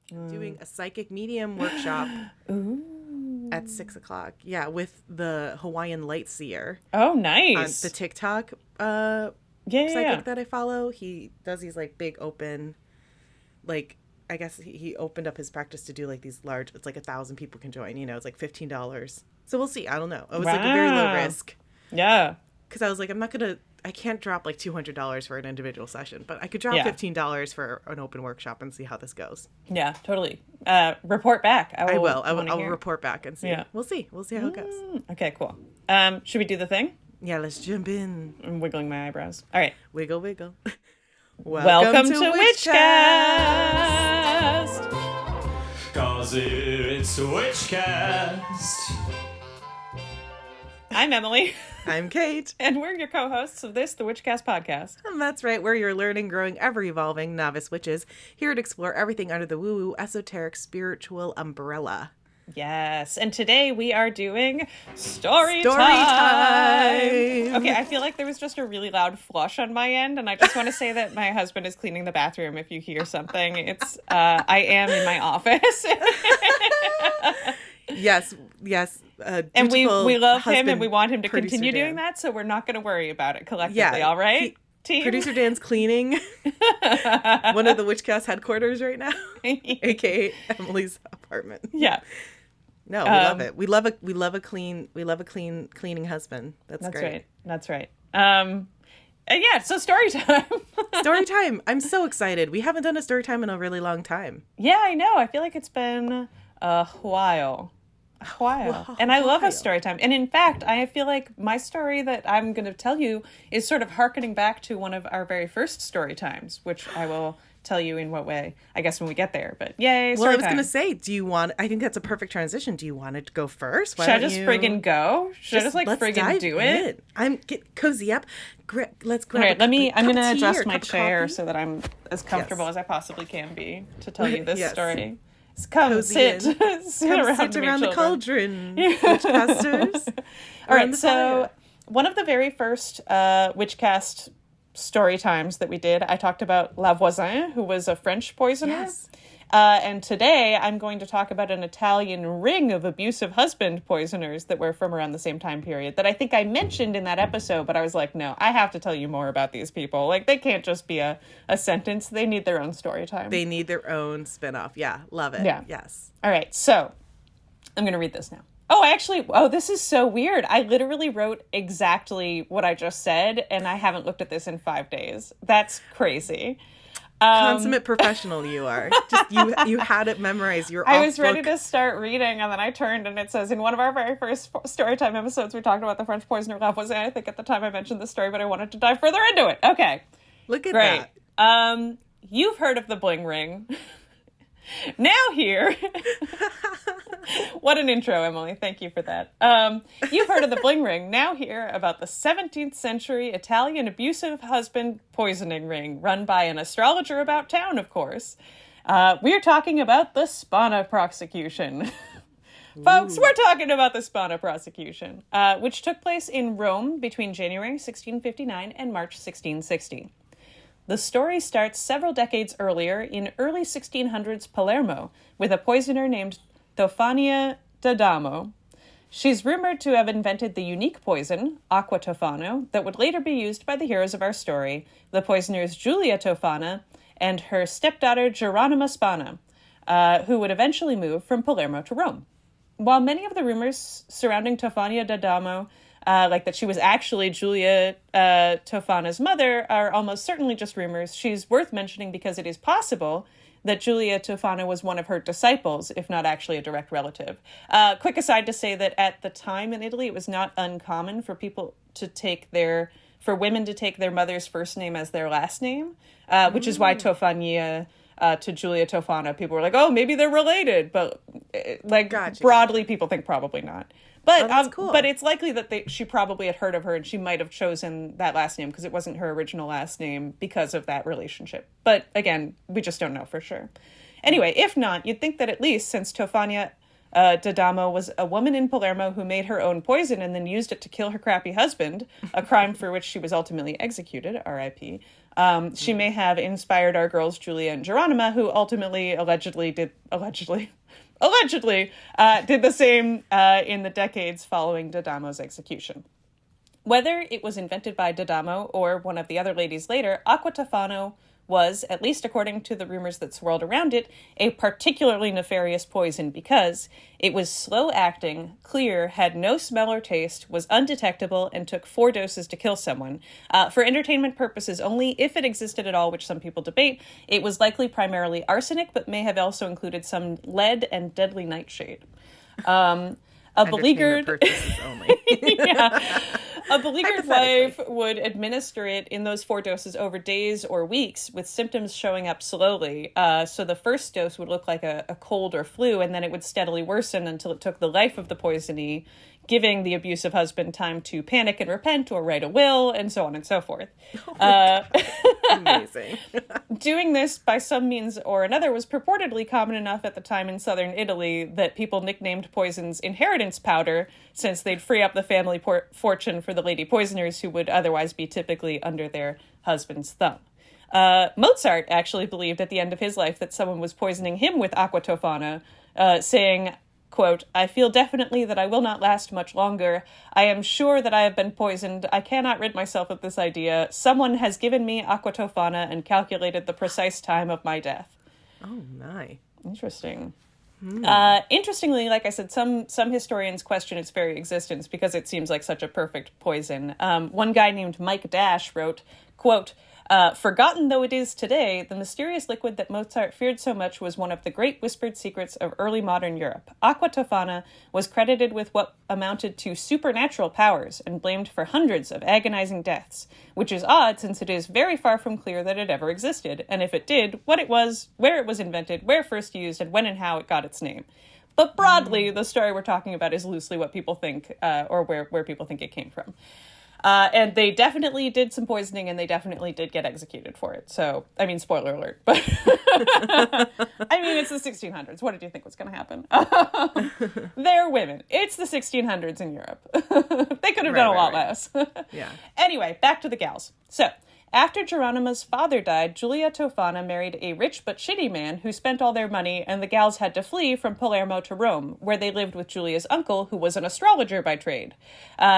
doing a psychic medium workshop Ooh. at 6:00. Yeah, with the Hawaiian Light Seer Oh, on nice. the TikTok Yeah. psychic that I follow. He does these like big open, like I guess he opened up his practice to do like these large. It's like 1,000 people can join. It's like $15. So we'll see. I don't know. It was like a very low risk Yeah. because I was like, I can't drop like $200 for an individual session, but I could drop Yeah. $15 for an open workshop and see how this goes. Yeah, totally. Report back. I will. I'll hear. report back and see. Yeah. We'll see. We'll see how it goes. Okay, cool. Should we do the thing? Yeah, let's jump in. I'm wiggling my eyebrows. All right. Wiggle, wiggle. Welcome to Witchcast. 'Cause it's Witchcast. I'm Emily, I'm Kate. and we're your co-hosts of this, the Witchcast podcast. And that's right, we're your learning, growing, ever-evolving novice witches, here to explore everything under the woo-woo, esoteric, spiritual umbrella. Yes, and today we are doing story Story time! Okay, I feel like there was just a really loud flush on my end, and I just want to say that my husband is cleaning the bathroom. If you hear something, it's I am in my office. Yes. And we love him, husband, and we want him to producer continue Dan. doing that, so we're not going to worry about it collectively, Yeah, all right? Team? Producer Dan's cleaning one of the Witchcast headquarters right now, aka Emily's apartment. Yeah. No, we love it. We love a clean cleaning husband. That's great. Right. That's right. Yeah, so story time. Story time. I'm so excited. We haven't done a story time in a really long time. Yeah, I know. I feel like it's been a while. And I love a story time. And in fact, I feel like my story that I'm going to tell you is sort of hearkening back to one of our very first story times, which I will tell you in what way, I guess, when we get there. But yay, story Well, I was time. going to say, I think that's a perfect transition. Do you want to go first? Should I just friggin' go? Should I just let's friggin' dive do it? Get cozy up. Let's grab All right, I'm going to tea or adjust a my cup of chair coffee. so that I'm as comfortable as I possibly can be to tell you this Yes. story. Come Cozy sit. in. sit Come around, sit me, around the children. cauldron, Witchcasters. All right, Around the so fire. one of the very first Witchcast story times that we did, I talked about La Voisin, who was a French poisoner. Yes. And today I'm going to talk about an Italian ring of abusive husband poisoners that were from around the same time period that I think I mentioned in that episode, but I was like, no, I have to tell you more about these people. Like, they can't just be a sentence. They need their own story time. They need their own spinoff. Yeah, love it. Yeah. Yes. All right, so I'm going to read this now. This is so weird. I literally wrote exactly what I just said, and I haven't looked at this in 5 days. That's crazy. Consummate professional you are. Just you had it memorized. I was ready to start reading, and then I turned, and it says, in one of our very first Storytime episodes, we talked about the French poisoner La Voisin. I think at the time I mentioned this story, but I wanted to dive further into it. Okay. Look at Great. that. You've heard of the bling ring. Now here. What an intro, Emily. Thank you for that. You've heard of the bling ring. Now hear about the 17th century Italian abusive husband poisoning ring run by an astrologer about town, of course. We're talking about the Spana Prosecution. Folks, we're talking about the Spana Prosecution, which took place in Rome between January 1659 and March 1660. The story starts several decades earlier in early 1600s Palermo with a poisoner named Tofania d'Adamo. She's rumored to have invented the unique poison, aqua tofano, that would later be used by the heroes of our story, the poisoners Giulia Tofana and her stepdaughter Geronima Spana, who would eventually move from Palermo to Rome. While many of the rumors surrounding Tofania d'Adamo, like that she was actually Giulia Tofana's mother, are almost certainly just rumors, she's worth mentioning because it is possible that Giulia Tofana was one of her disciples, if not actually a direct relative. Quick aside to say that at the time in Italy, it was not uncommon for women to take their mother's first name as their last name, which is why Tofania to Giulia Tofana, people were like, oh, maybe they're related, but Gotcha. Broadly, people think probably not. But that's cool. But it's likely that she probably had heard of her, and she might have chosen that last name because it wasn't her original last name because of that relationship. But again, we just don't know for sure. Anyway, if not, you'd think that at least since Tofania d'Adamo was a woman in Palermo who made her own poison and then used it to kill her crappy husband, a crime for which she was ultimately executed, R.I.P., She may have inspired our girls Julia and Geronima, who ultimately allegedly did the same in the decades following D'Adamo's execution. Whether it was invented by D'Adamo or one of the other ladies later, acqua tofano was, at least according to the rumors that swirled around it, a particularly nefarious poison because it was slow-acting, clear, had no smell or taste, was undetectable, and took 4 doses to kill someone. For entertainment purposes only, if it existed at all, which some people debate, it was likely primarily arsenic, but may have also included some lead and deadly nightshade. A beleaguered only. Yeah. A beleaguered wife would administer it in those 4 doses over days or weeks, with symptoms showing up slowly. So the first dose would look like a cold or flu, and then it would steadily worsen until it took the life of the poisonee, giving the abusive husband time to panic and repent or write a will, and so on and so forth. Amazing. Doing this by some means or another was purportedly common enough at the time in southern Italy that people nicknamed poisons inheritance powder, since they'd free up the family fortune for the lady poisoners who would otherwise be typically under their husband's thumb. Mozart actually believed at the end of his life that someone was poisoning him with acqua tofana, saying, quote, "I feel definitely that I will not last much longer. I am sure that I have been poisoned. I cannot rid myself of this idea. Someone has given me acqua tofana and calculated the precise time of my death." Oh, my. Interesting. Interestingly, like I said, some historians question its very existence because it seems like such a perfect poison. One guy named Mike Dash wrote, quote, "Forgotten though it is today, the mysterious liquid that Mozart feared so much was one of the great whispered secrets of early modern Europe. Acqua tofana was credited with what amounted to supernatural powers and blamed for hundreds of agonizing deaths, which is odd since it is very far from clear that it ever existed, and if it did, what it was, where it was invented, where first used, and when and how it got its name." But broadly, the story we're talking about is loosely what people think, or where people think it came from. And they definitely did some poisoning, and they definitely did get executed for it. So, I mean, spoiler alert. But I mean, it's the 1600s. What did you think was going to happen? They're women. It's the 1600s in Europe. They could have done a lot less. Yeah. Anyway, back to the gals. So, after Geronima's father died, Giulia Tofana married a rich but shitty man who spent all their money, and the gals had to flee from Palermo to Rome, where they lived with Giulia's uncle, who was an astrologer by trade.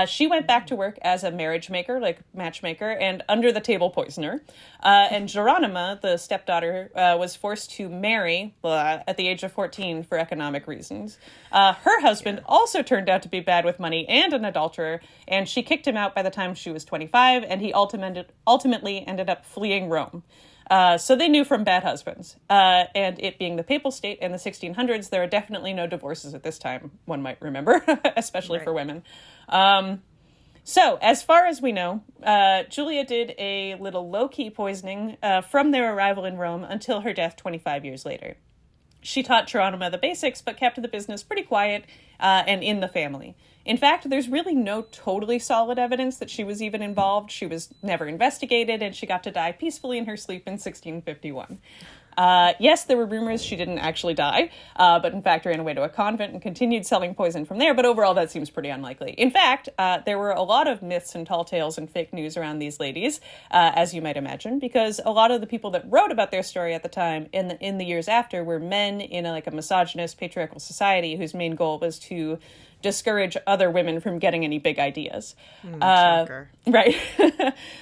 She went back to work as a marriage maker, like matchmaker, and under-the-table poisoner. And Geronima, the stepdaughter, was forced to marry at the age of 14 for economic reasons. Her husband also turned out to be bad with money and an adulterer, and she kicked him out by the time she was 25, and he ultimately ended up fleeing Rome. So they knew from bad husbands. And it being the papal state in the 1600s, there are definitely no divorces at this time, one might remember, especially for women. So, as far as we know, Giulia did a little low-key poisoning from their arrival in Rome until her death 25 years later. She taught Geronima the basics, but kept the business pretty quiet and in the family. In fact, there's really no totally solid evidence that she was even involved. She was never investigated, and she got to die peacefully in her sleep in 1651. Yes, there were rumors she didn't actually die, but in fact ran away to a convent and continued selling poison from there, but overall that seems pretty unlikely. In fact, there were a lot of myths and tall tales and fake news around these ladies, as you might imagine, because a lot of the people that wrote about their story at the time in the years after were men in a misogynist, patriarchal society whose main goal was to discourage other women from getting any big ideas. Shocker. Right.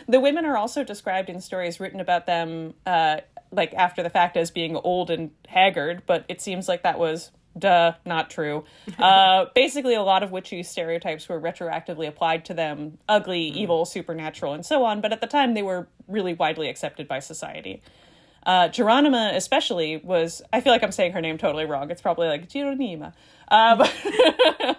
The women are also described in stories written about them after the fact as being old and haggard, but it seems like that was not true. Basically, a lot of witchy stereotypes were retroactively applied to them: ugly, evil, supernatural, and so on, but at the time they were really widely accepted by society. Geronima especially was, I feel like I'm saying her name totally wrong. It's probably like Geronima. But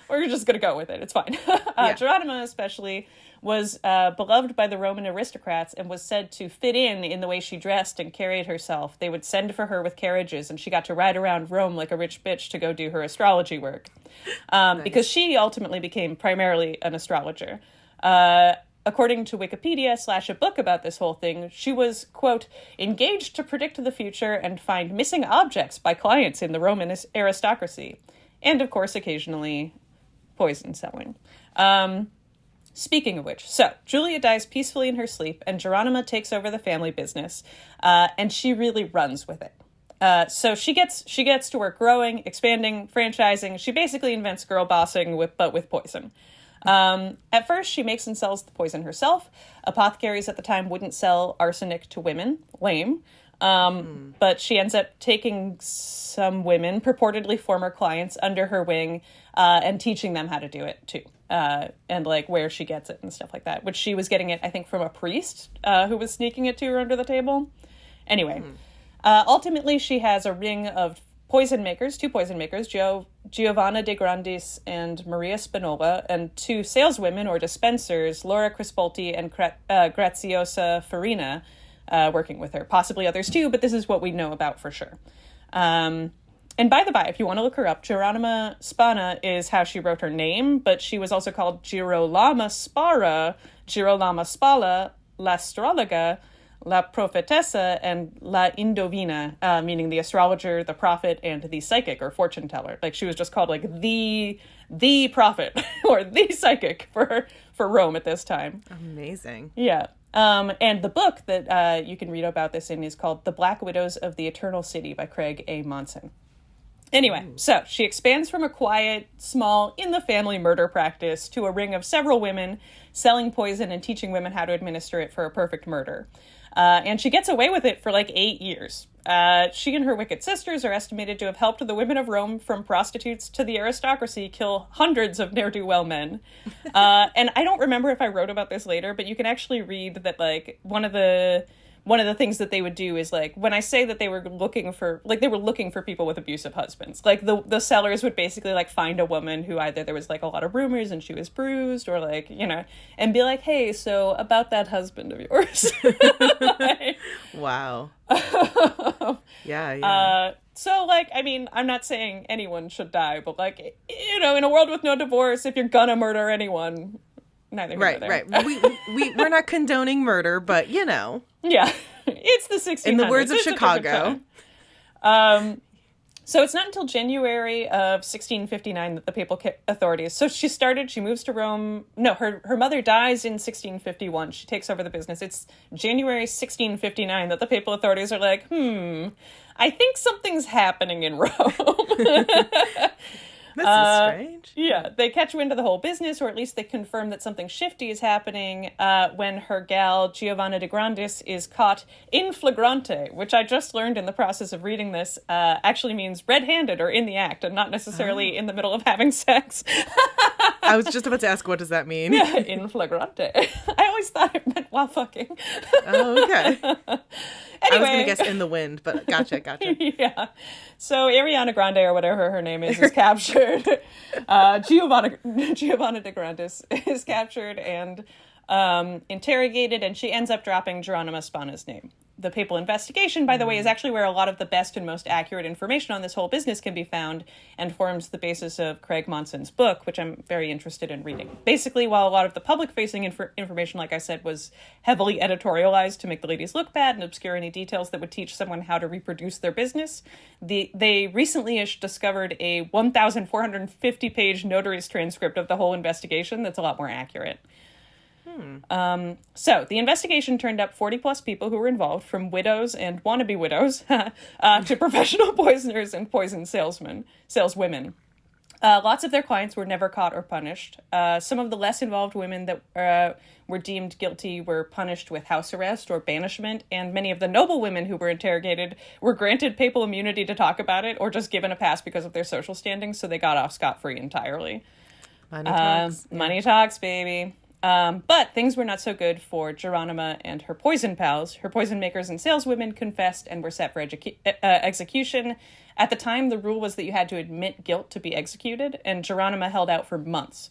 we're just going to go with it. It's fine. Geronima especially was beloved by the Roman aristocrats and was said to fit in the way she dressed and carried herself. They would send for her with carriages, and she got to ride around Rome like a rich bitch to go do her astrology work. Because she ultimately became primarily an astrologer. According to Wikipedia / a book about this whole thing, she was, quote, engaged to predict the future and find missing objects by clients in the Roman aristocracy. And, of course, occasionally poison selling. Speaking of which, so Julia dies peacefully in her sleep, and Geronima takes over the family business, and she really runs with it. So she gets to work growing, expanding, franchising. She basically invents girl bossing, but with poison. At first, she makes and sells the poison herself. Apothecaries at the time wouldn't sell arsenic to women. Lame. But she ends up taking some women, purportedly former clients, under her wing, and teaching them how to do it too. And like where she gets it and stuff like that, which she was getting it, I think, from a priest, who was sneaking it to her under the table. Anyway, ultimately she has a ring of poison makers, two poison makers, Giovanna de Grandis and Maria Spinola, and two saleswomen or dispensers, Laura Crispolti and Graziosa Farina, working with her. Possibly others too, but this is what we know about for sure. And by the by, if you want to look her up, Geronima Spana is how she wrote her name, but she was also called Girolama Spara, Girolama Spala, l'Astrologa, La Profetessa, and La Indovina, meaning the astrologer, the prophet, and the psychic or fortune teller. Like she was just called like the prophet or the psychic for Rome at this time. Amazing. Yeah. And the book that you can read about this in is called The Black Widows of the Eternal City by Craig A. Monson. Anyway, so she expands from a quiet, small, in-the-family murder practice to a ring of several women selling poison and teaching women how to administer it for a perfect murder. And she gets away with it for like 8 years. She and her wicked sisters are estimated to have helped the women of Rome, from prostitutes to the aristocracy, kill hundreds of ne'er-do-well men. And I don't remember if I wrote about this later, but you can actually read that like one of the things that they would do is like, when I say that they were looking for people with abusive husbands, like the sellers would basically like find a woman who either there was like a lot of rumors and she was bruised, or like, you know, and be like, hey, so about that husband of yours. Wow. Yeah. So like, I mean, I'm not saying anyone should die, but like, you know, in a world with no divorce, if you're gonna murder anyone, neither here nor there. Right. We're not condoning murder, but you know. Yeah, it's the 1600s. In the words of Chicago. So it's not until January of 1659 that the papal authorities... So she moves to Rome... No, her mother dies in 1651. She takes over the business. It's January 1659 that the papal authorities are like, I think something's happening in Rome. This is strange. Yeah, they catch wind of the whole business, or at least they confirm that something shifty is happening when her gal, Giovanna de Grandis, is caught in flagrante, which I just learned in the process of reading this, actually means red-handed or in the act, and not necessarily in the middle of having sex. I was just about to ask, what does that mean? Yeah, in flagrante. I always thought it meant while fucking. Oh, okay. Anyway. I was going to guess in the wind, but gotcha. Yeah. So Ariana Grande, or whatever her name is captured. Giovanna de Grandis is captured and interrogated, and she ends up dropping Geronima Spana's name. The papal investigation, by the way, is actually where a lot of the best and most accurate information on this whole business can be found, and forms the basis of Craig Monson's book, which I'm very interested in reading. Basically, while a lot of the public-facing information, like I said, was heavily editorialized to make the ladies look bad and obscure any details that would teach someone how to reproduce their business, they recently discovered a 1,450-page notary's transcript of the whole investigation that's a lot more accurate. So the investigation turned up 40-plus people who were involved, from widows and wannabe widows to professional poisoners and poison saleswomen. Lots of their clients were never caught or punished. Some of the less involved women that were deemed guilty were punished with house arrest or banishment, and many of the noble women who were interrogated were granted papal immunity to talk about it, or just given a pass because of their social standing, so they got off scot-free entirely. Money talks. Money talks, baby. But things were not so good for Geronima and her poison pals. Her poison makers and saleswomen confessed and were set for execution. At the time, the rule was that you had to admit guilt to be executed, and Geronima held out for months.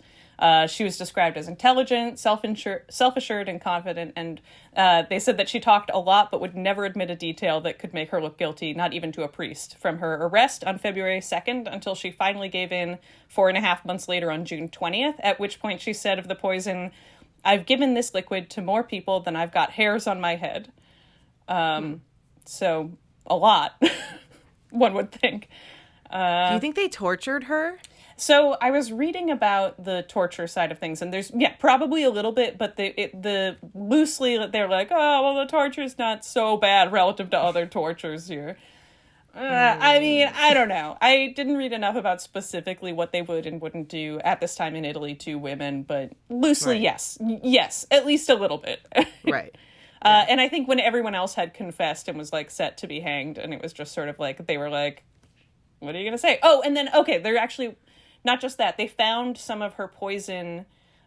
She was described as intelligent, self-assured, and confident, and they said that she talked a lot but would never admit a detail that could make her look guilty, not even to a priest. From her arrest on February 2nd until she finally gave in 4.5 months later on June 20th, at which point she said of the poison, "I've given this liquid to more people than I've got hairs on my head." So, a lot, one would think. Do you think they tortured her? So I was reading about the torture side of things, and there's probably a little bit, but the loosely they're like, oh well, the torture's not so bad relative to other tortures here. I mean, I don't know. I didn't read enough about specifically what they would and wouldn't do at this time in Italy to women, but loosely, yes, at least a little bit. Right. And I think when everyone else had confessed and was like set to be hanged, and it was just sort of like they were like, "What are you gonna say?" Oh, and then they're actually. Not just that, they found some of her poison.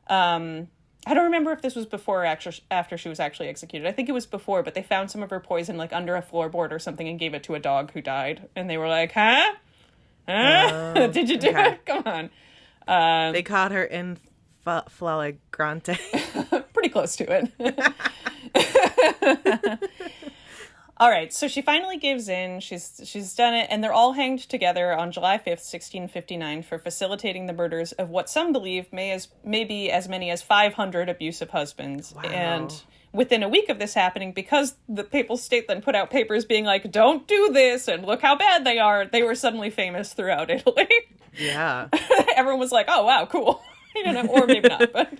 I don't remember if this was before or after she was actually executed. I think it was before, but they found some of her poison like under a floorboard or something and gave it to a dog who died. And they were like, huh? Did you do it? Come on. They caught her in flagrante. Pretty close to it. All right, so she finally gives in. She's done it, and they're all hanged together on July 5th, 1659, for facilitating the murders of what some believe may be as many as 500 abusive husbands. Wow. And within a week of this happening, because the papal state then put out papers being like, don't do this, and look how bad they are, they were suddenly famous throughout Italy. Yeah. Everyone was like, oh, wow, cool. Or maybe not, but...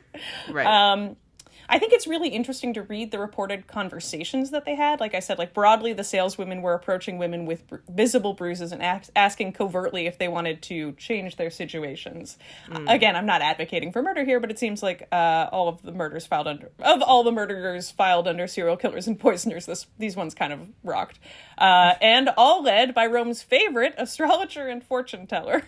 Right. I think it's really interesting to read the reported conversations that they had. Like I said, like broadly, the saleswomen were approaching women with visible bruises and asking covertly if they wanted to change their situations. Again, I'm not advocating for murder here, but it seems like all of the murderers filed under serial killers and poisoners, these ones kind of rocked. And all led by Rome's favorite astrologer and fortune teller.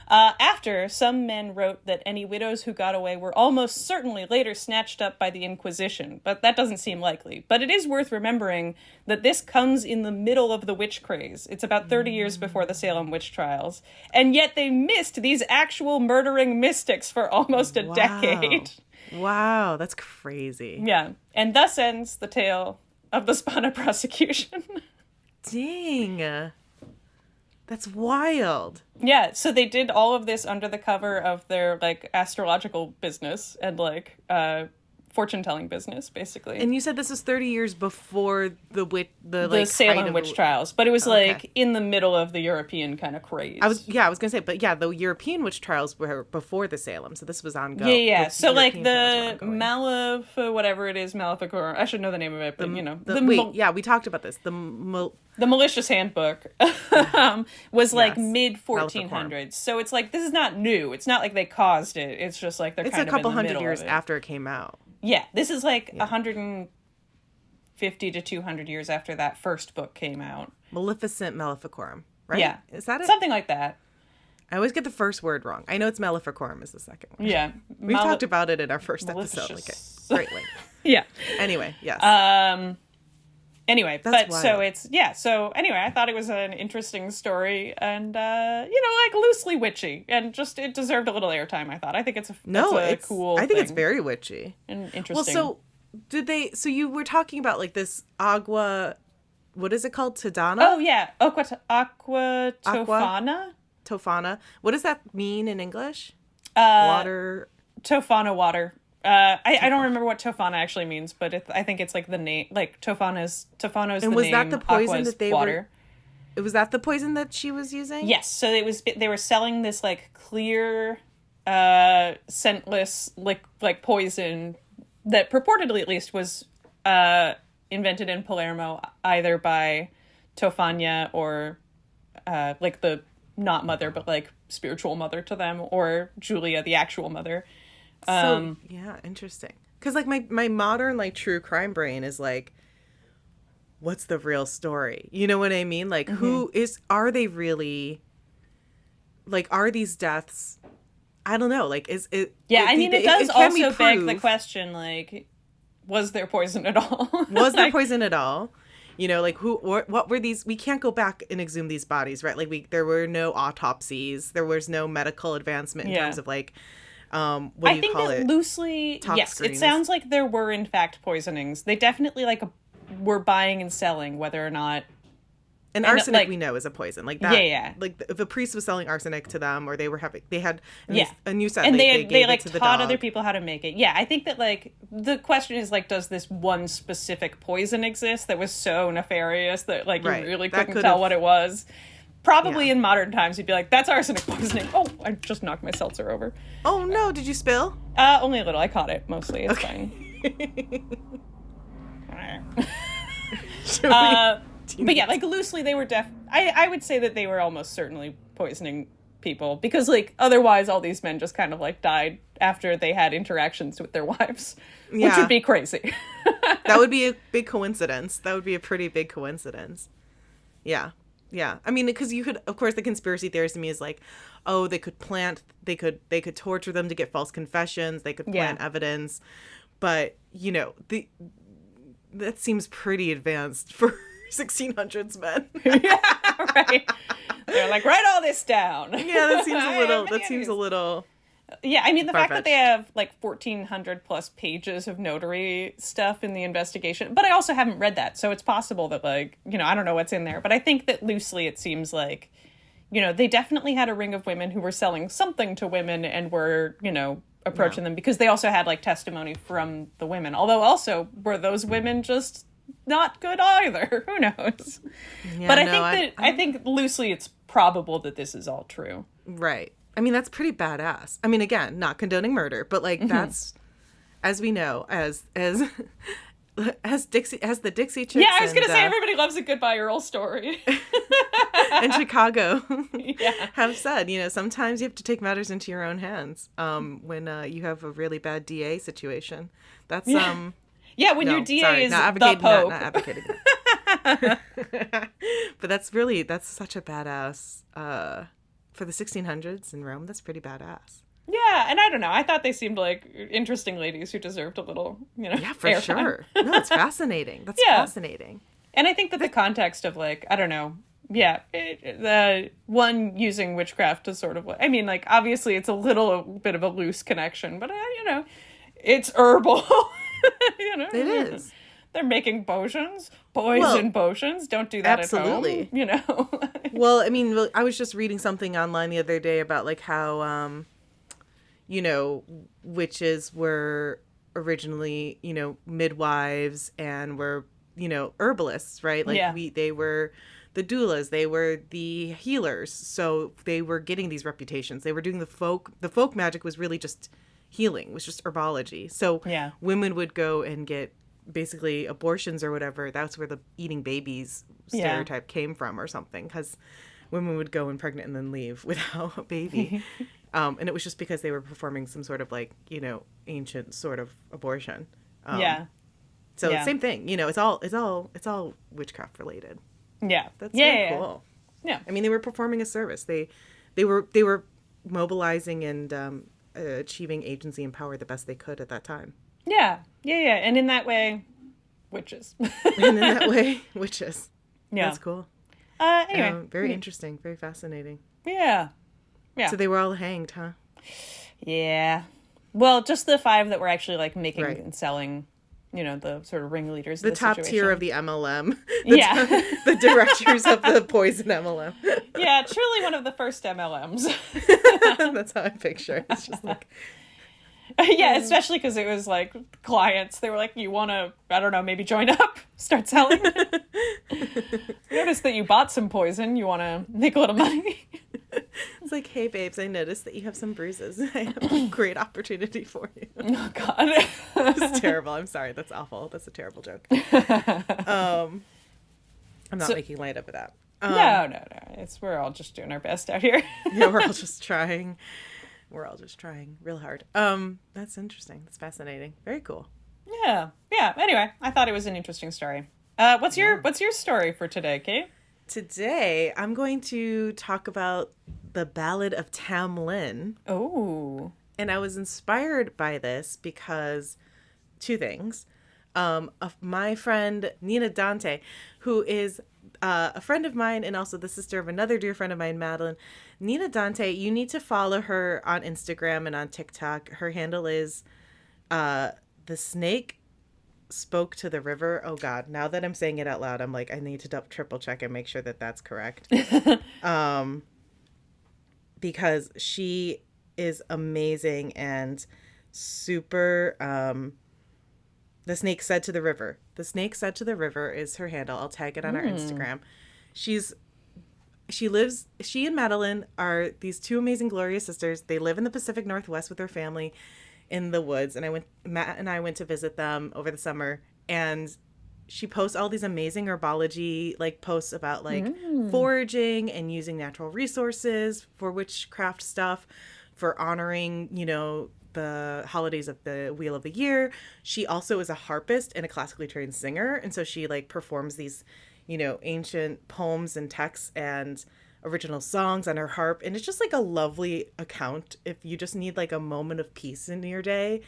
After, some men wrote that any widows who got away were almost certainly later snatched up by the Inquisition, but that doesn't seem likely. But it is worth remembering that this comes in the middle of the witch craze. It's about 30 years before the Salem witch trials, and yet they missed these actual murdering mystics for almost a decade. Wow, that's crazy. Yeah, and thus ends the tale of the Spana Prosecution. Dang. That's wild. Yeah, so they did all of this under the cover of their, like, astrological business and, like, fortune-telling business, basically. And you said this was 30 years before the Salem witch trials, but it was, like, in the middle of the European kind of craze. I was going to say, but yeah, the European witch trials were before the Salem, so this was ongoing. Yeah. So, like, the whatever it is, Maleficorum, I should know the name of it, but, we talked about this. The Malicious Handbook was like mid-1400s. So it's like, this is not new. It's not like they caused it. It's just like they're kind of in the middle of it. It's a couple hundred years after it came out. Yeah, this is like 150 to 200 years after that first book came out. Maleficent Maleficorum, right? Yeah. Is that it? Something like that. I always get the first word wrong. I know it's Maleficorum is the second one. Yeah. We talked about it in our first episode. Great link. Yeah. Anyway, yes. Anyway, That's but wild. so it's, so anyway, I thought it was an interesting story and, like loosely witchy and just, it deserved a little airtime, I thought. I think it's a cool I think it's very witchy. And interesting. Well, so you were talking about like this agua, what is it called? Tadana? Oh, yeah. Aqua Tofana? Tofana. What does that mean in English? Water. Tofana water. I don't remember what Tofana actually means, but I think it's like the name, like Tofano's the name. And was that the poison that they water. Was that the poison that she was using? Yes. So they were selling this like clear, scentless like poison that purportedly at least was invented in Palermo either by Tofania or like the not mother but like spiritual mother to them, or Julia, the actual mother. So, yeah, interesting. Because, like, my modern, like, true crime brain is, like, what's the real story? You know what I mean? Like, are they really, like, are these deaths, I don't know, like, is it... Yeah, I mean, it does also beg the question, like, was there poison at all? Was there poison at all? You know, like, what were these... We can't go back and exhume these bodies, right? Like, there were no autopsies. There was no medical advancement in terms of, like... I think that loosely, yes, it sounds like there were in fact poisonings. They definitely like were buying and selling, whether or not. And arsenic, like, we know, is a poison. Like that. Yeah. Like if a priest was selling arsenic to them, or they had. And you said, and they like taught other people how to make it. Yeah, I think that like the question is like, does this one specific poison exist that was so nefarious that like you really couldn't tell what it was? Probably in modern times, you'd be like, that's arsenic poisoning. Oh, I just knocked my seltzer over. Oh, no. Did you spill? Only a little. I caught it, mostly. It's fine. But yeah, like, loosely, they were I would say that they were almost certainly poisoning people. Because, like, otherwise, all these men just kind of, like, died after they had interactions with their wives. Yeah. Which would be crazy. That would be a big coincidence. That would be a pretty big coincidence. Yeah. Yeah. I mean, because you could, of course, the conspiracy theorist to me is like, oh, they could torture them to get false confessions. They could plant evidence. But, you know, that seems pretty advanced for 1600s men. Yeah, right. They're like, write all this down. Yeah, that seems a little. Yeah, I mean, the fact that they have, like, 1,400 plus pages of notary stuff in the investigation, but I also haven't read that, so it's possible that, like, you know, I don't know what's in there, but I think that loosely it seems like, you know, they definitely had a ring of women who were selling something to women and were, you know, approaching them, because they also had, like, testimony from the women, although also, were those women just not good either? Who knows? Yeah, but I think loosely it's probable that this is all true. Right. I mean, that's pretty badass. I mean, again, not condoning murder, but like that's, as we know, as the Dixie Chicks. Yeah, I was gonna say everybody loves a Goodbye Earl story. And Chicago have said, you know, sometimes you have to take matters into your own hands when you have a really bad DA situation. That's when your DA is the Pope. Not advocating that. But that's such a badass. For the 1600s in Rome, that's pretty badass. Yeah, and I don't know. I thought they seemed like interesting ladies who deserved a little, you know, yeah, for sure. No, it's fascinating. That's fascinating. And I think that the context of, like, I don't know, the one using witchcraft to sort of, I mean, like, obviously it's a little bit of a loose connection, but, you know, it's herbal. You know? It is. They're making potions, potions. Don't do that absolutely. At home, you know? Well, I mean, I was just reading something online the other day about, like, how, you know, witches were originally, you know, midwives and were, you know, herbalists, right? Like, they were the doulas, they were the healers. So they were getting these reputations. They were doing the folk magic was really just healing, was just herbology. So women would go and get basically abortions or whatever. That's where the eating babies stereotype came from or something, because women would go impregnate and then leave without a baby. And it was just because they were performing some sort of, like, you know, ancient sort of abortion. So same thing, you know, it's all witchcraft related. Yeah. That's really cool. Yeah. I mean, they were performing a service. They were mobilizing and achieving agency and power the best they could at that time. Yeah. And in that way, witches. Yeah. That's cool. Anyway. Very interesting. Very fascinating. Yeah. So they were all hanged, huh? Yeah. Well, just the 5 that were actually, like, making and selling, you know, the sort of ringleaders of the top situation. tier of the MLM. The directors of the poison MLM. Yeah, truly one of the first MLMs. That's how I picture it. It's just like... Yeah, especially because it was, like, clients. They were like, you want to, I don't know, maybe join up? Start selling? Notice that you bought some poison. You want to make a little money? It's like, hey, babes, I noticed that you have some bruises. I have a great opportunity for you. Oh, God. It's terrible. I'm sorry. That's awful. That's a terrible joke. I'm not making light of that. No. We're all just doing our best out here. Yeah, we're all just trying. We're all just trying real hard. That's interesting. That's fascinating. Very cool. Yeah. Anyway, I thought it was an interesting story. What's your story for today, Kate? Today, I'm going to talk about the Ballad of Tam Lin. Oh. And I was inspired by this because 2 things. Of my friend Nina Dante, who is a friend of mine and also the sister of another dear friend of mine, Madeline. Nina Dante, you need to follow her on Instagram and on TikTok. Her handle is The Snake Spoke to the River. Oh, God. Now that I'm saying it out loud, I'm like, I need to triple check and make sure that that's correct. Because she is amazing and super... The Snake Said to the River. The Snake Said to the River is her handle. I'll tag it on our Instagram. She she and Madeline are these two amazing glorious sisters. They live in the Pacific Northwest with their family in the woods. And Matt and I went to visit them over the summer, and she posts all these amazing herbology like posts about like foraging and using natural resources for witchcraft stuff, for honoring, you know, the holidays of the Wheel of the Year. She also is a harpist and a classically trained singer, and so she like performs these, you know, ancient poems and texts and original songs on her harp, and it's just like a lovely account if you just need like a moment of peace in your day.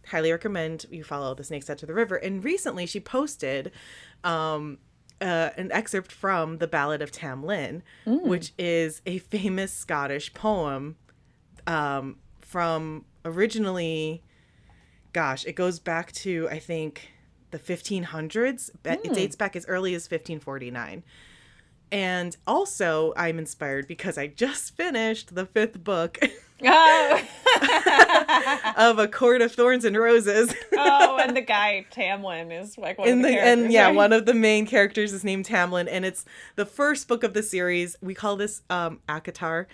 Highly recommend you follow The Snakes Head to the River. And recently she posted an excerpt from the Ballad of Tam Lin, which is a famous Scottish poem from originally, gosh, it goes back to, I think, the 1500s. It dates back as early as 1549. And also, I'm inspired because I just finished the 5th book of A Court of Thorns and Roses. Oh, and the guy Tamlin is like one of the characters. And yeah, right? one of the main characters is named Tamlin, and it's the first book of the series. We call this Akatar.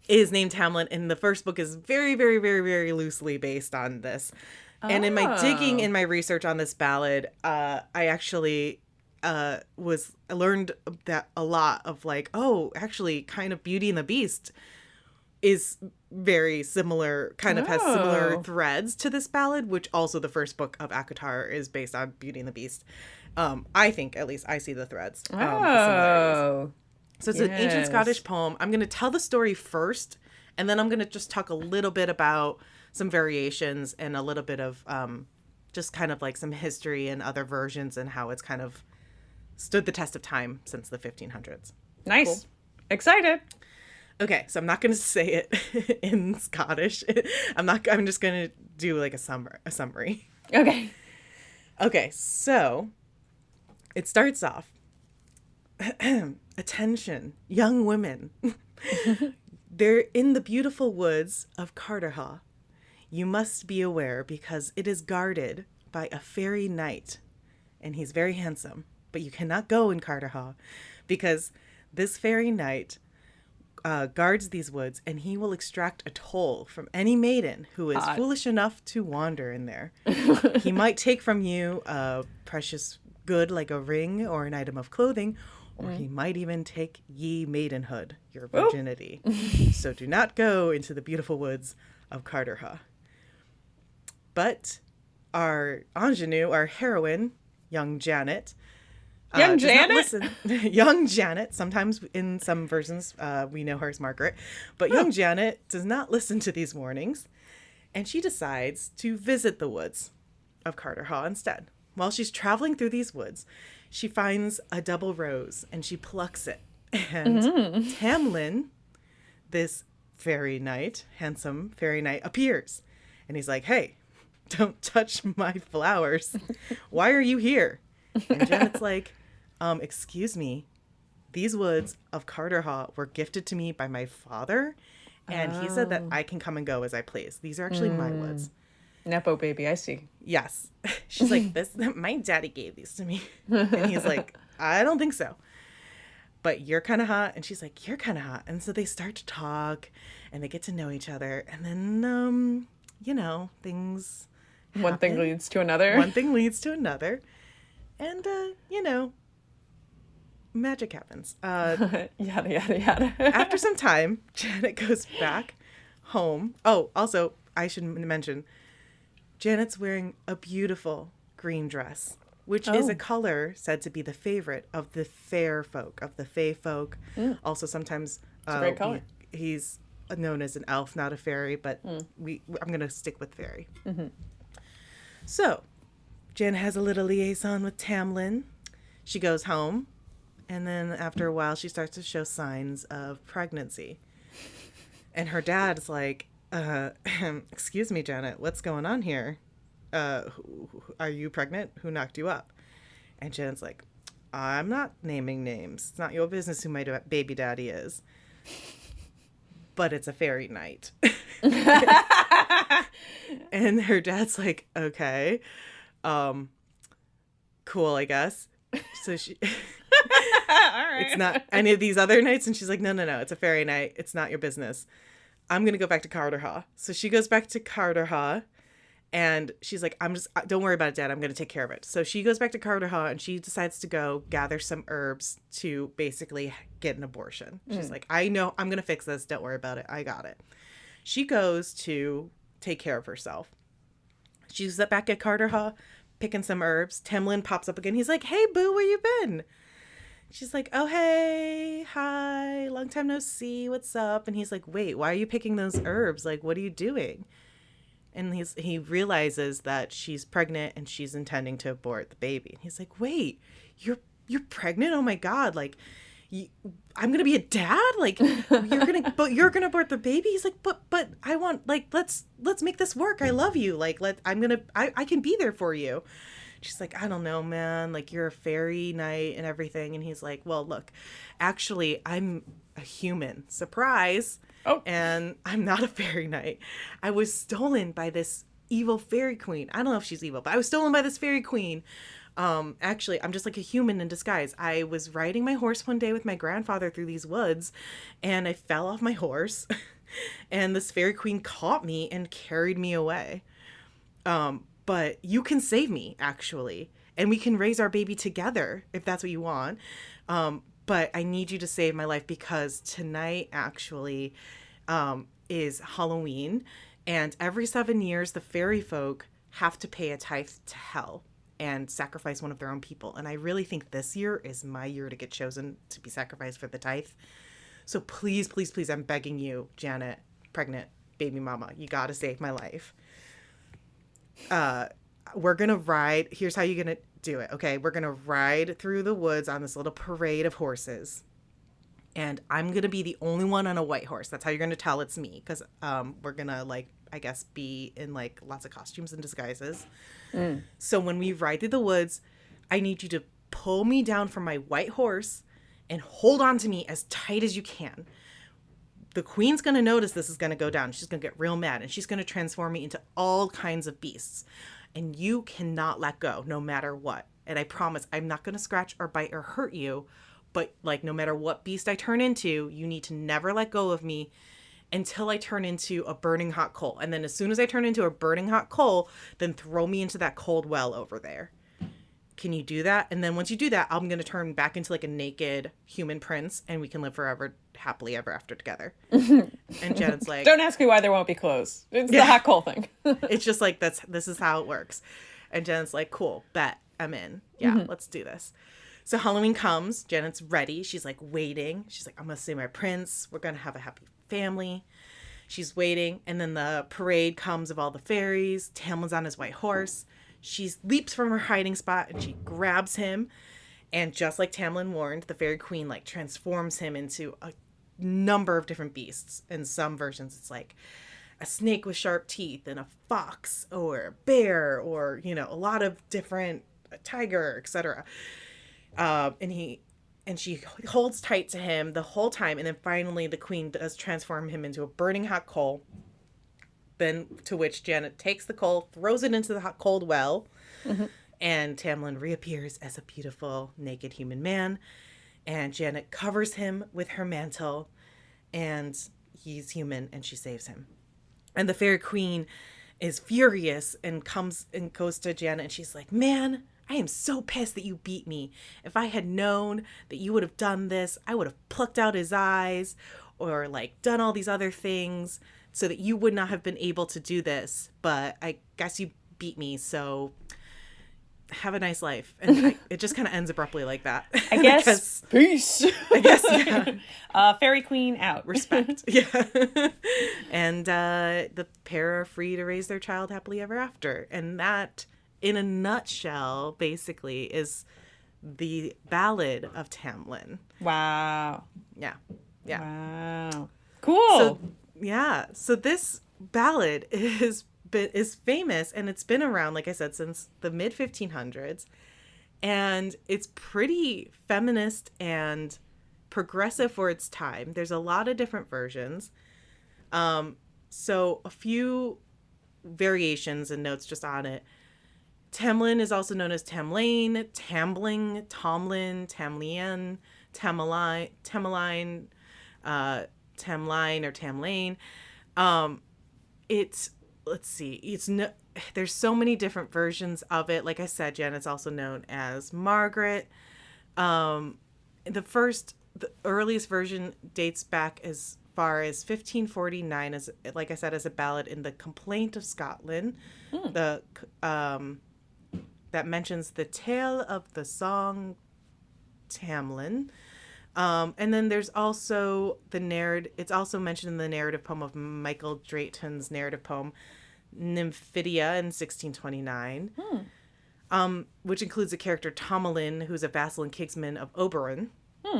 Is named Tamlin, and the first book is very, very, very, very loosely based on this. And in my digging, in my research on this ballad, I actually learned that a lot of like, oh, actually kind of Beauty and the Beast is very similar, kind of has similar threads to this ballad, which also the first book of Akatar is based on Beauty and the Beast. I think, at least I see the threads. The similarities. So it's an ancient Scottish poem. I'm going to tell the story first, and then I'm going to just talk a little bit about some variations and a little bit of just kind of like some history and other versions and how it's kind of stood the test of time since the 1500s. Nice. Cool. Excited. Okay, so I'm not going to say it in Scottish. I'm just going to do like a summary. Okay. Okay, so it starts off. Attention, young women. They're in the beautiful woods of Carterhaugh. You must be aware because it is guarded by a fairy knight, and he's very handsome. But you cannot go in Carterhaugh because this fairy knight guards these woods, and he will extract a toll from any maiden who is foolish enough to wander in there. He might take from you a precious good like a ring or an item of clothing, or he might even take ye maidenhood, your virginity. So do not go into the beautiful woods of Carterhaugh. But our ingenue, our heroine, young Janet, Young Janet? Young Janet. Sometimes in some versions we know her as Margaret. But young Janet does not listen to these warnings. And she decides to visit the woods of Carterhaugh instead. While she's traveling through these woods, she finds a double rose and she plucks it. And Tam Lin, this fairy knight, handsome fairy knight, appears. And he's like, hey, don't touch my flowers. Why are you here? And Janet's like, excuse me, these woods of Carterhaugh were gifted to me by my father, and he said that I can come and go as I please. These are actually my woods. Nepo baby, I see. Yes. She's like, my daddy gave these to me. And he's like, I don't think so. But you're kind of hot. And she's like, you're kind of hot. And so they start to talk, and they get to know each other. And then, things happen. One thing leads to another. One thing leads to another. And, magic happens. Yada, yada, yada. After some time, Janet goes back home. Oh, also, I should mention, Janet's wearing a beautiful green dress, which is a color said to be the favorite of the fair folk, of the fae folk. Also, sometimes it's a great color. He's known as an elf, not a fairy, but I'm going to stick with fairy. So, Jen has a little liaison with Tam Lin. She goes home, and then after a while, she starts to show signs of pregnancy. And her dad's like, excuse me, Janet, what's going on here? Are you pregnant? Who knocked you up? And Janet's like, I'm not naming names. It's not your business who my baby daddy is. But it's a fairy knight. And her dad's like, okay, cool, I guess. So right. It's not any of these other nights. And she's like, no, it's a fairy night. It's not your business. I'm going to go back to Carterhaugh. So she goes back to Carterhaugh and she's like, don't worry about it, Dad. I'm going to take care of it. So she goes back to Carterhaugh and she decides to go gather some herbs to basically get an abortion. She's like, I know I'm going to fix this. Don't worry about it. I got it. She goes to take care of herself. She's back at Carterhaugh picking some herbs. Tam Lin pops up again. He's like, hey, boo, where you been? She's like, oh, hey, hi, long time no see, what's up? And he's like, wait, why are you picking those herbs? Like, what are you doing? And he realizes that she's pregnant and she's intending to abort the baby. And he's like, wait, you're pregnant? Oh my God, like, I'm gonna be a dad? Like, you're gonna abort the baby? He's like, but I want, like, let's make this work. I love you. Like, I can be there for you. She's like, I don't know, man. Like, you're a fairy knight and everything. And he's like, well, look, actually, I'm a human. Surprise. Oh. And I'm not a fairy knight. I was stolen by this evil fairy queen. I don't know if she's evil, but I was stolen by this fairy queen. Actually, I'm just like a human in disguise. I was riding my horse one day with my grandfather through these woods, and I fell off my horse. And this fairy queen caught me and carried me away. But you can save me, actually, and we can raise our baby together if that's what you want. But I need you to save my life because tonight actually is Halloween, and every 7 years the fairy folk have to pay a tithe to hell and sacrifice one of their own people. And I really think this year is my year to get chosen to be sacrificed for the tithe. So please, please, please, I'm begging you, Janet, pregnant baby mama, you got to save my life. We're gonna ride. Here's how you're gonna do it. Okay, we're gonna ride through the woods on this little parade of horses, and I'm gonna be the only one on a white horse. That's how you're gonna tell it's me, because we're gonna, like, I guess, be in like lots of costumes and disguises. So when we ride through the woods, I need you to pull me down from my white horse and hold on to me as tight as you can. The queen's going to notice this is going to go down. She's going to get real mad, and she's going to transform me into all kinds of beasts. And you cannot let go no matter what. And I promise I'm not going to scratch or bite or hurt you. But, like, no matter what beast I turn into, you need to never let go of me until I turn into a burning hot coal. And then as soon as I turn into a burning hot coal, then throw me into that cold well over there. Can you do that? And then once you do that, I'm going to turn back into like a naked human prince, and we can live forever, happily ever after together. And Janet's like, don't ask me why there won't be clothes. It's the hot coal thing. It's just like, this is how it works. And Janet's like, cool, bet, I'm in. Yeah, let's do this. So Halloween comes, Janet's ready. She's like waiting. She's like, I'm going to say my prince. We're going to have a happy family. She's waiting. And then the parade comes of all the fairies. Tam Lin's on his white horse. She leaps from her hiding spot and she grabs him. And just like Tam Lin warned, the fairy queen like transforms him into a number of different beasts. In some versions, it's like a snake with sharp teeth and a fox or a bear or, you know, a lot of different, a tiger, etc. And she holds tight to him the whole time. And then finally the queen does transform him into a burning hot coal. Then to which Janet takes the coal, throws it into the hot cold well, and Tam Lin reappears as a beautiful naked human man, and Janet covers him with her mantle, and he's human, and she saves him. And the fairy queen is furious and comes and goes to Janet, and she's like, man, I am so pissed that you beat me. If I had known that you would have done this, I would have plucked out his eyes or like done all these other things so that you would not have been able to do this. But I guess you beat me, so have a nice life. And it just kind of ends abruptly like that. I guess. Peace. I guess, yeah. Fairy queen out. Respect. Yeah. And the pair are free to raise their child happily ever after. And that, in a nutshell, basically is the Ballad of Tam Lin. Wow. Yeah. Yeah. Wow. Cool. So, yeah. So this ballad is famous, and it's been around, like I said, since the mid 1500s. And it's pretty feminist and progressive for its time. There's a lot of different versions. So a few variations and notes just on it. Tam Lin is also known as Tam Lin, Tambling, Tomlin, Tam Lien, Tamerlane, Tam Lin or Tam Lane. It's let's see, there's so many different versions of it. Like I said, Janet's also known as Margaret. The earliest version dates back as far as 1549, as like I said, as a ballad in the Complaint of Scotland, that mentions the tale of the song Tam Lin. And then there's also it's also mentioned in the narrative poem of Michael Drayton's narrative poem Nymphidia in 1629, which includes the character Tam Lin, who's a vassal and kinsman of Oberon,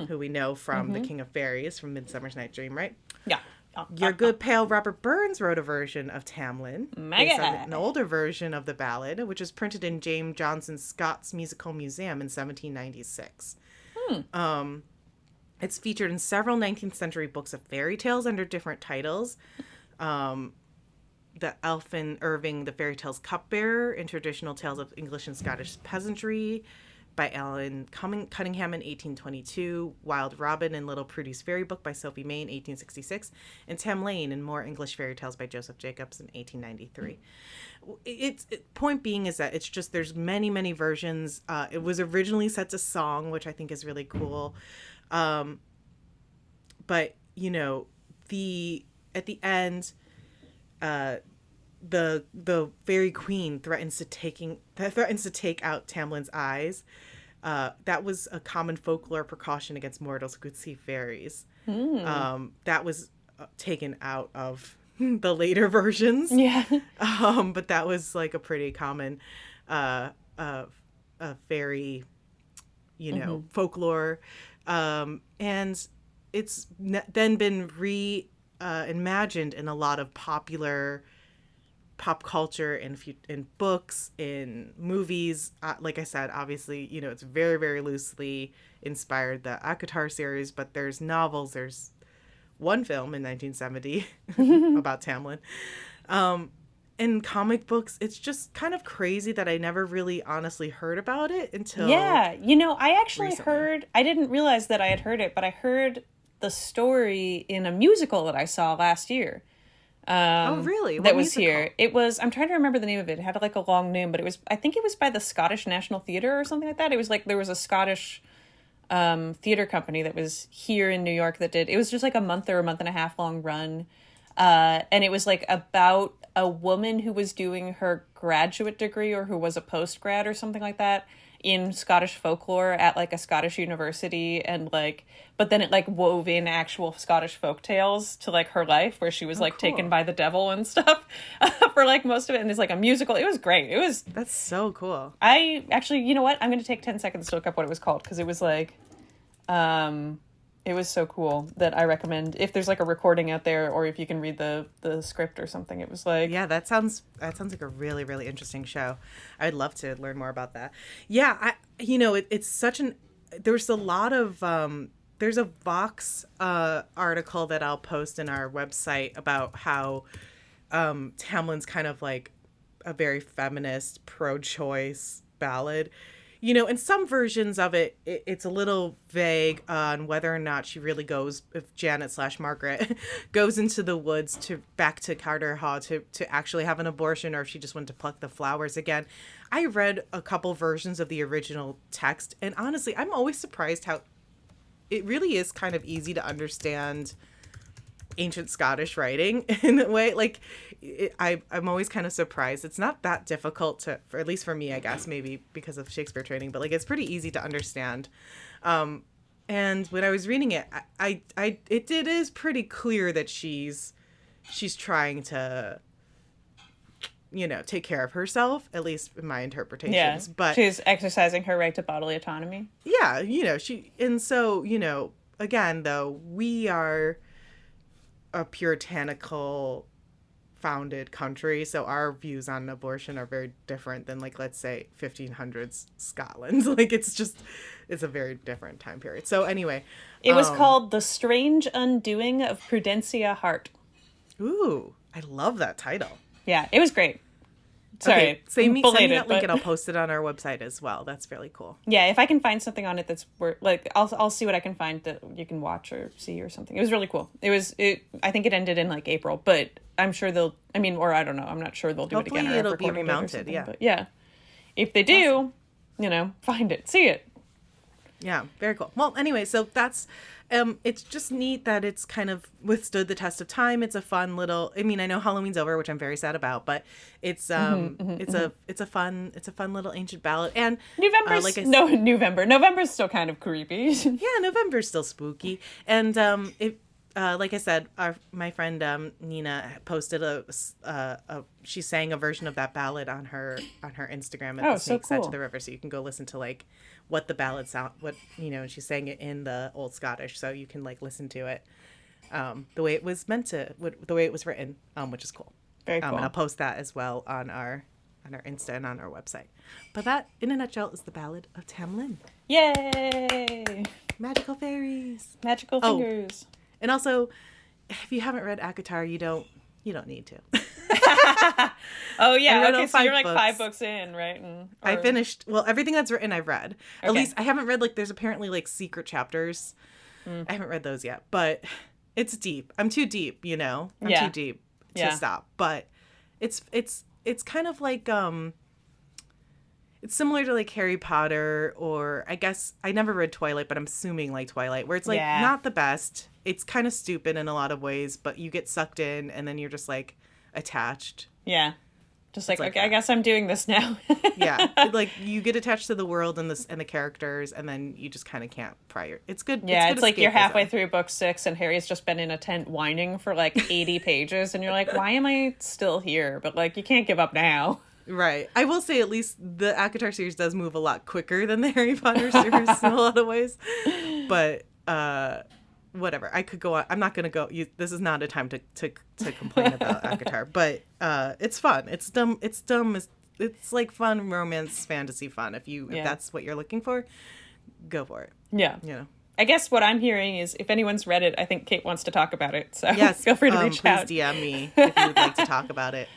who we know from The King of Fairies from Midsummer's Night's Dream, right? Yeah. Your good pal Robert Burns wrote a version of Tam Lin, based on an older version of the ballad, which was printed in James Johnson's Scots Musical Museum in 1796. It's featured in several 19th century books of fairy tales under different titles. The Elphin Irving, The Fairy Tales Cupbearer, in Traditional Tales of English and Scottish Peasantry by Alan Cunningham in 1822, Wild Robin and Little Prudy's Fairy Book by Sophie May in 1866, and Tam Lin and More English Fairy Tales by Joseph Jacobs in 1893. Point being is that it's just, there's many, many versions. It was originally set to song, which I think is really cool. But, you know, at the end, the fairy queen threatens to take out Tam Lin's eyes. That was a common folklore precaution against mortals who could see fairies. That was taken out of the later versions. Yeah. But that was like a pretty common fairy, folklore. And it's then been reimagined in a lot of popular pop culture, in books, in movies. Like I said, obviously, it's very, very loosely inspired the ACOTAR series, but there's novels. There's one film in 1970 about Tam Lin. In comic books, it's just kind of crazy that I never really honestly heard about it until I actually recently. I didn't realize that I had heard it, but I heard the story in a musical that I saw last year. Oh, really? What That was musical? here. It was, I'm trying to remember the name of it. It had like a long name, but I think it was by the Scottish National Theatre or something like that. It was like, there was a Scottish theater company that was here in New York it was just like a month or a month and a half long run. And it was like about a woman who was doing her graduate degree or who was a post-grad or something like that in Scottish folklore at like a Scottish university, and like, but then it like wove in actual Scottish folk tales to like her life, where she was like cool. taken by the devil and stuff for like most of it. And it's like a musical. It was great. That's so cool. I actually, you know what? I'm going to take 10 seconds to look up what it was called, because it was like, it was so cool that I recommend, if there's like a recording out there, or if you can read the script or something. It was like, yeah, that sounds like a really, really interesting show. I'd love to learn more about that. Yeah, it's such there's a lot of there's a Vox article that I'll post in our website about how Tam Lin's kind of like a very feminist, pro-choice ballad. In some versions of it's a little vague on whether or not she really goes, if Janet/Margaret goes into the woods back to Carter Hall to actually have an abortion, or if she just went to pluck the flowers again. I read a couple versions of the original text, and honestly, I'm always surprised how it really is kind of easy to understand ancient Scottish writing in a way. Like, I'm always kind of surprised. It's not that difficult for at least for me, I guess, maybe because of Shakespeare training, but like, it's pretty easy to understand. And when I was reading it, it is pretty clear that she's trying to, take care of herself, at least in my interpretations. yeah, But she's exercising her right to bodily autonomy. yeah, again, though, we are a puritanical founded country, so our views on abortion are very different than, like, let's say 1500s Scotland. Like, it's a very different time period. So anyway, It was called The Strange Undoing of Prudencia Hart. ooh, I love that title. Yeah, it was great. Sorry, Okay, send me belated, that link but- and I'll post it on our website as well. That's fairly cool. Yeah, if I can find something on it that's like, I'll see what I can find that you can watch or see or something. It was really cool. I think it ended in like April, but I'm sure or I don't know. I'm not sure they'll do Hopefully it again. Or it'll have be recorded it or remounted, something, yeah. But yeah, if they do, find it, see it. Yeah, very cool. Well, anyway, so that's it's just neat that it's kind of withstood the test of time. It's a fun little. I mean, I know Halloween's over, which I'm very sad about, but it's it's a fun little ancient ballad. And November's still kind of creepy. yeah, November's still spooky. And like I said, my friend Nina posted she sang a version of that ballad on her Instagram at the Snake Sat to the River, so you can go listen to like what the ballad sound, and she sang it in the Old Scottish, so you can like listen to it the way it was meant to, the way it was written, which is cool. Very cool. And I'll post that as well on our Insta and on our website. But that, in a nutshell, is the Ballad of Tam Lin. Yay! Magical fairies. Magical fingers. And also, if you haven't read ACOTAR, you don't need to. Oh yeah, okay, so you're like books. 5 books in, right? I finished, everything that's written I've read. Okay. At least I haven't read, like, there's apparently like secret chapters. I haven't read those yet, but it's deep. I'm too deep, I'm too deep to stop. But it's kind of like, it's similar to like Harry Potter, or I guess I never read Twilight, but I'm assuming like Twilight, where it's like not the best. It's kind of stupid in a lot of ways, but you get sucked in and then you're just like attached. Yeah. Just like okay, I guess I'm doing this now. Yeah. Like you get attached to the world and the characters, and then you just kind of can't prior. It's good. Yeah, it's like you're halfway through book 6 and Harry's just been in a tent whining for like 80 pages and you're like, why am I still here? But like, you can't give up now. Right. I will say at least the ACOTAR series does move a lot quicker than the Harry Potter series in a lot of ways. But whatever. I could go on. I'm not going to go. This is not a time to complain about ACOTAR. But it's fun. It's dumb. It's like fun romance fantasy fun. If that's what you're looking for, go for it. Yeah. I guess what I'm hearing is if anyone's read it, I think Kate wants to talk about it. So yes, feel free to reach out. Please DM me if you would like to talk about it.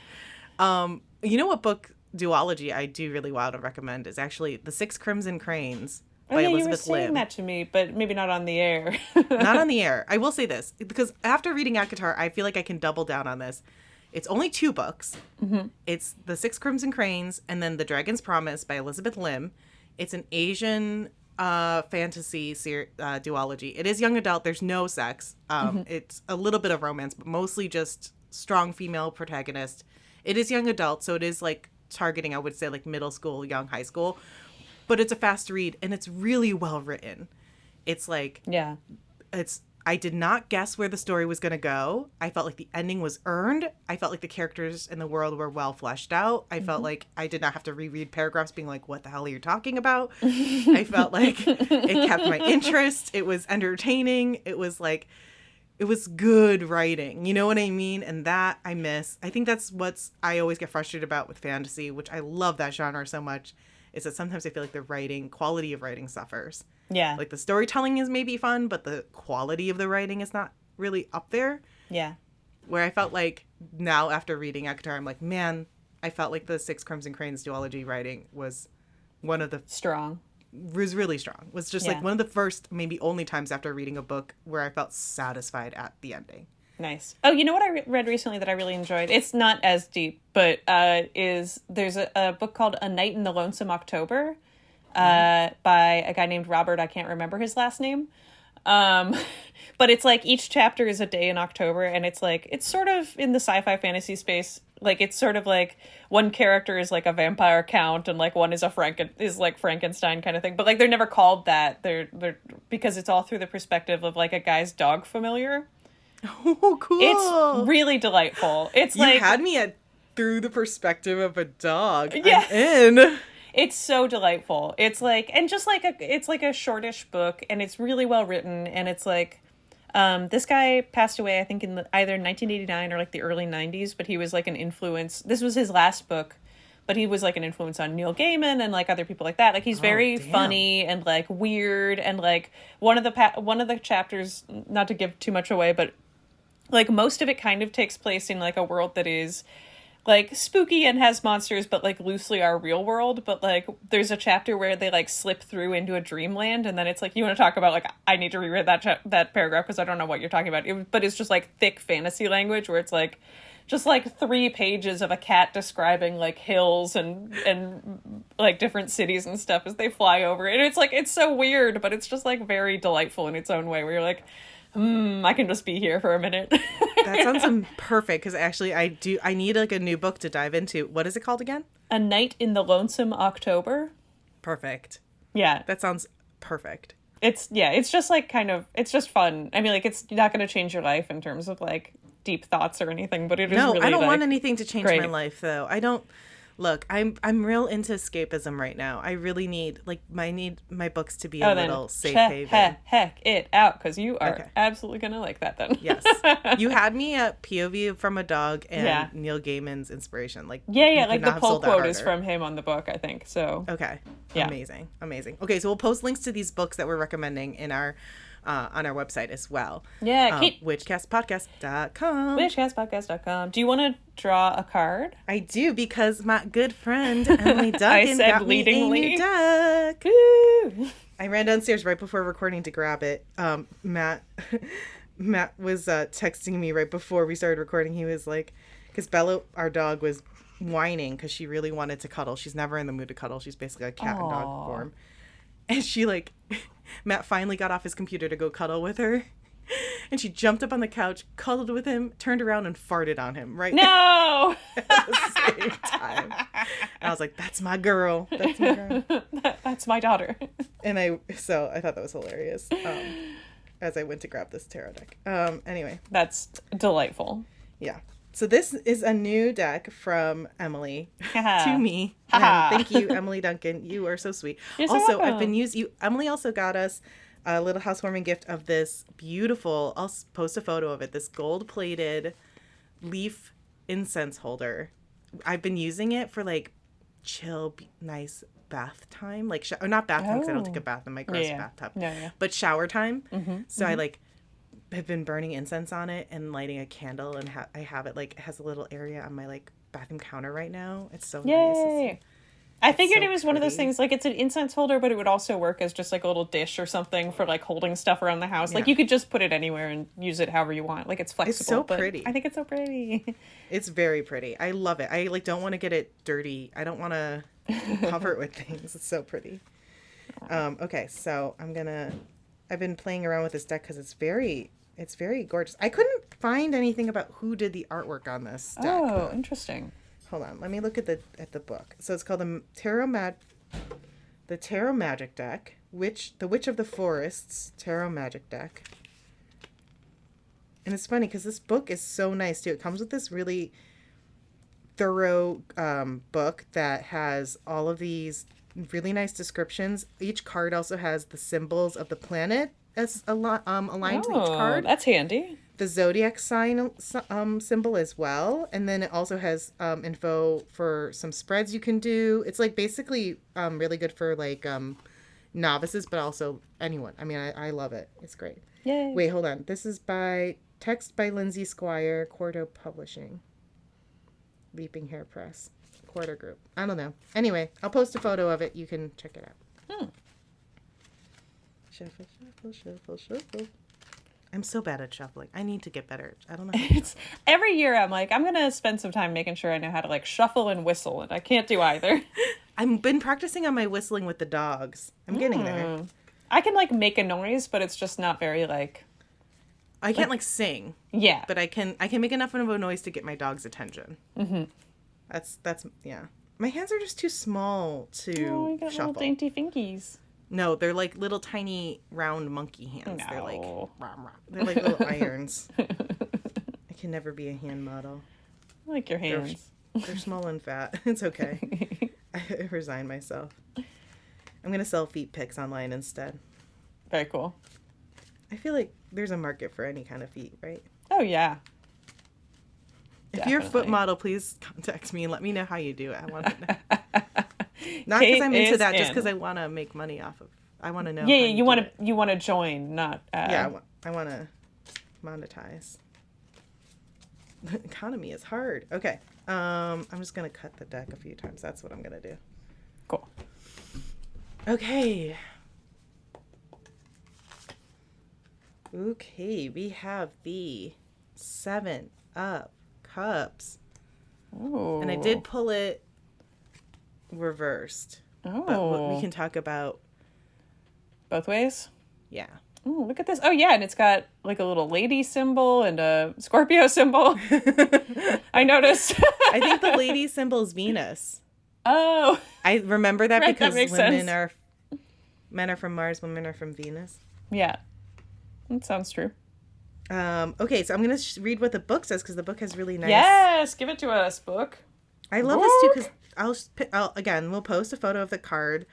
You know what book duology I do really want to recommend is actually The Six Crimson Cranes by Elizabeth you were saying Lim. that to me, but maybe not on the air. Not on the air. I will say this, because after reading ACOTAR, I feel like I can double down on this. It's only 2 books. Mm-hmm. It's The Six Crimson Cranes and then The Dragon's Promise by Elizabeth Lim. It's an Asian fantasy duology. It is young adult. There's no sex. It's a little bit of romance, but mostly just strong female protagonist. It is young adult, so it is like targeting, I would say, like middle school, young high school. But it's a fast read, and it's really well written. It's like, I did not guess where the story was going to go. I felt like the ending was earned. I felt like the characters in the world were well fleshed out. I felt like I did not have to reread paragraphs being like, what the hell are you talking about? I felt like it kept my interest. It was entertaining. It was like, it was good writing. You know what I mean? And that I miss. I think that's I always get frustrated about with fantasy, which I love that genre so much, is that sometimes I feel like the quality of writing suffers. Yeah. Like the storytelling is maybe fun, but the quality of the writing is not really up there. Yeah. Where I felt like now after reading ACOTAR, I'm like, man, I felt like the Six Crimson Cranes duology writing was one of the... was really strong. Was just like one of the first, maybe only times after reading a book where I felt satisfied at the ending. Nice. Oh, you know what I read recently that I really enjoyed? It's not as deep, but there's a book called A Night in the Lonesome October by a guy named Robert. I can't remember his last name. But it's like each chapter is a day in October, and it's like, it's sort of in the sci-fi fantasy space. Like, it's sort of like one character is like a vampire count and like one is like Frankenstein kind of thing. But like, they're never called that. They're because it's all through the perspective of like a guy's dog familiar. Oh, cool. It's really delightful. It's like, you had me at through the perspective of a dog. Yeah. I'm in. It's so delightful. It's like, and just like it's like a shortish book, and it's really well written, and it's like, this guy passed away, I think, in either 1989 or like the early 90s, but he was like an influence. This was his last book, but he was like an influence on Neil Gaiman and like other people like that. Like, he's very funny and like weird, and like one of the chapters, not to give too much away, but like most of it kind of takes place in like a world that is like spooky and has monsters, but like loosely our real world. But like there's a chapter where they like slip through into a dreamland, and then it's like, you want to talk about like, I need to reread that paragraph because I don't know what you're talking about. But it's just like thick fantasy language where it's like just like 3 pages of a cat describing like hills and like different cities and stuff as they fly over. And it's like, it's so weird, but it's just like very delightful in its own way, where you're like, I can just be here for a minute. That sounds perfect, because actually I need like a new book to dive into. What is it called again? A Night in the Lonesome October. Perfect. Yeah. That sounds perfect. It's just like kind of, it's just fun. I mean, like, it's not going to change your life in terms of like deep thoughts or anything, but it is really, I don't like, want anything to change great. my life, though. I don't. Look, I'm real into escapism right now. I really need my books to be a little safe haven. Heck it out, because you are Okay. absolutely gonna like that then. Yes, you had me at POV from a dog and Yeah. Neil Gaiman's inspiration. Like, Yeah, you like could the not have pull sold that quote is harder. from him on the book, I think. So Okay. Yeah. Amazing. Okay, so we'll post links to these books that we're recommending in our on our website as well. yeah, Witchcastpodcast.com. witchcastpodcast.com. Do you want to draw a card? I do, because my good friend Emily Duncan said got me a leadingly. new deck. Woo! I ran downstairs right before recording to grab it. Matt was texting me right before we started recording. He was like, because Bella, our dog, was whining because she really wanted to cuddle. She's never in the mood to cuddle. She's basically a cat and dog form. And she like, Matt finally got off his computer to go cuddle with her. And she jumped up on the couch, cuddled with him, turned around and farted on him No! at the same time. And I was like, that's my girl. That's my girl. That's my daughter. And I thought that was hilarious as I went to grab this tarot deck. Anyway. That's delightful. Yeah. So this is a new deck from Emily Haha. to me. Haha. Thank you, Emily Duncan. You are so sweet. You're so Also, welcome. I've been Emily also got us a little housewarming gift of this beautiful, I'll post a photo of it, this gold-plated leaf incense holder. I've been using it for like chill, nice bath time. Like, or not bath time, because I don't take a bath in my gross bathtub. Yeah. But shower time. So I like have been burning incense on it and lighting a candle, and I have it like, it has a little area on my like bathroom counter right now. It's so nice. Yay! I figured so it was one of those pretty. things, like, it's an incense holder, but it would also work as just like a little dish or something for like holding stuff around the house. Like, you could just put it anywhere and use it however you want. Like, it's flexible. so but pretty. I think it's so pretty. It's very pretty. I love it. I like don't want to get it dirty. I don't want to cover it with things. It's so pretty. Okay, so I've been playing around with this deck because it's very gorgeous. I couldn't find anything about who did the artwork on this deck. Oh, interesting. Hold on, let me look at the book. So it's called the Tarot Magic deck, the Witch of the Forests Tarot Magic deck. And it's funny because this book is so nice too. It comes with this really thorough book that has all of these really nice descriptions. Each card also has the symbols of the planet as aligned to each card. That's handy. The zodiac sign symbol as well, and then it also has info for some spreads you can do. It's like basically really good for like novices, but also anyone. I mean, I love it. It's great. Yay. Wait, hold on. This is text by Lindsay Squire, Quarto Publishing, Leaping Hair Press, Quarter Group. I don't know. Anyway, I'll post a photo of it. You can check it out. Shuffle. I'm so bad at shuffling. I need to get better. I don't know. It's every year I'm like, I'm gonna spend some time making sure I know how to like shuffle and whistle, and I can't do either. I've been practicing on my whistling with the dogs. I'm getting there. I can like make a noise, but it's just not very like. I can't like sing. Yeah. But I can make enough of a noise to get my dog's attention. Mm-hmm. That's yeah. My hands are just too small to you got shuffle. little dainty fingies. No, they're like little tiny round monkey hands. No. They're like little irons. I can never be a hand model. I like your hands. They're small and fat. It's okay. I resign myself. I'm gonna sell feet pics online instead. Very cool. I feel like there's a market for any kind of feet, right? Oh yeah. If you're a foot Definitely. model, please contact me and let me know how you do it. I want to know. Not Kate because I'm into is that, just in. because I want to make money off of. I want to know. Yeah, how you do want it. to join, not Yeah, I want to monetize. The economy is hard. Okay. I'm just gonna cut the deck a few times. That's what I'm gonna do. Cool. Okay. Okay, we have the 7 of Cups. Ooh. And I did pull it reversed. Oh. But we can talk about... Both ways? Yeah. Oh, look at this. Oh, yeah, and it's got like a little lady symbol and a Scorpio symbol. I noticed. I think the lady symbol is Venus. Oh. I remember that Right, because that makes sense. men are from Mars, women are from Venus. Yeah. That sounds true. Okay, so I'm going to read what the book says because the book has really nice... Yes, give it to us, book. I love this too because again, we'll post a photo of the card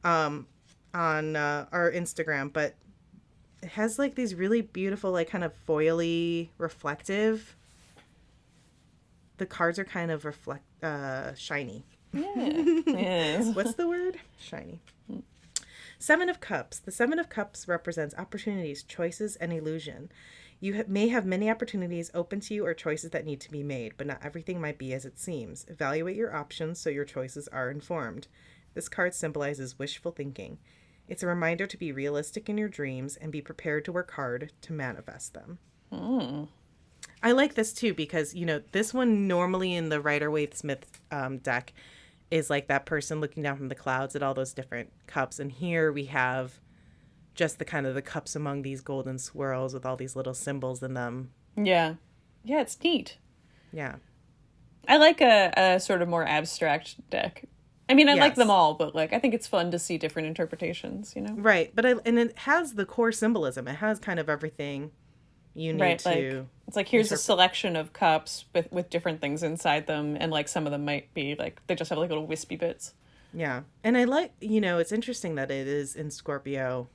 on our Instagram, but it has like these really beautiful, like kind of foily, reflective. The cards are kind of shiny. Yeah. Yes. What's the word? Shiny. 7 of Cups. The 7 of Cups represents opportunities, choices, and illusion. You may have many opportunities open to you or choices that need to be made, but not everything might be as it seems. Evaluate your options so your choices are informed. This card symbolizes wishful thinking. It's a reminder to be realistic in your dreams and be prepared to work hard to manifest them. I like this too because, you know, this one normally in the Rider-Waite-Smith deck is like that person looking down from the clouds at all those different cups. And here we have just the kind of the cups among these golden swirls with all these little symbols in them. Yeah. Yeah, it's neat. Yeah. I like a sort of more abstract deck. I mean, I like them all, but like I think it's fun to see different interpretations, you know? Right. But and it has the core symbolism. It has kind of everything you need to... Like, it's like here's a selection of cups with different things inside them, and like some of them might be like they just have like little wispy bits. Yeah. And I like, you know, it's interesting that it is in Scorpio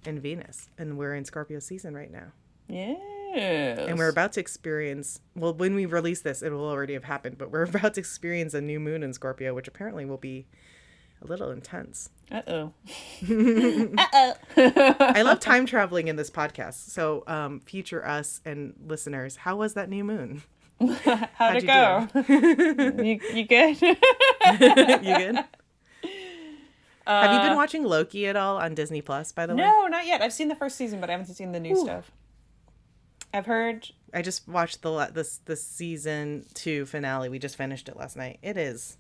and Venus, and we're in Scorpio season right now. Yes. And we're about to experience, well, when we release this, it will already have happened, but we're about to experience a new moon in Scorpio, which apparently will be a little intense. Uh-oh. I love time traveling in this podcast. So, future us and listeners, how was that new moon? How'd it go? you good? You good? Have you been watching Loki at all on Disney Plus, by the way? No, not yet. I've seen the first season, but I haven't seen the new stuff. I've heard... I just watched the season 2 finale. We just finished it last night. It's